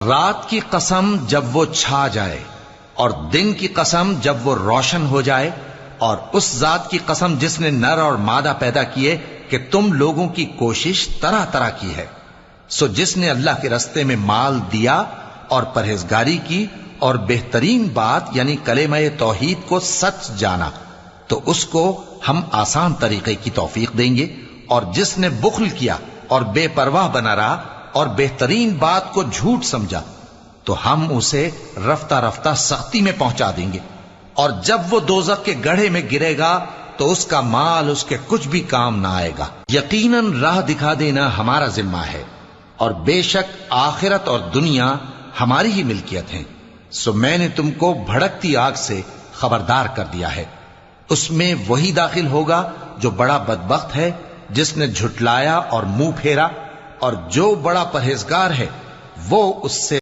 رات کی قسم جب وہ چھا جائے اور دن کی قسم جب وہ روشن ہو جائے، اور اس ذات کی قسم جس نے نر اور مادہ پیدا کیے کہ تم لوگوں کی کوشش طرح طرح کی ہے۔ سو جس نے اللہ کے رستے میں مال دیا اور پرہیزگاری کی اور بہترین بات یعنی کلمہ توحید کو سچ جانا، تو اس کو ہم آسان طریقے کی توفیق دیں گے، اور جس نے بخل کیا اور بے پرواہ بنا رہا اور بہترین بات کو جھوٹ سمجھا، تو ہم اسے رفتہ رفتہ سختی میں پہنچا دیں گے، اور جب وہ دوزخ کے گڑھے میں گرے گا تو اس کا مال اس کے کچھ بھی کام نہ آئے گا۔ یقیناً راہ دکھا دینا ہمارا ذمہ ہے، اور بے شک آخرت اور دنیا ہماری ہی ملکیت ہیں۔ سو میں نے تم کو بھڑکتی آگ سے خبردار کر دیا ہے، اس میں وہی داخل ہوگا جو بڑا بدبخت ہے، جس نے جھٹلایا اور منہ پھیرا، اور جو بڑا پرہیزگار ہے وہ اس سے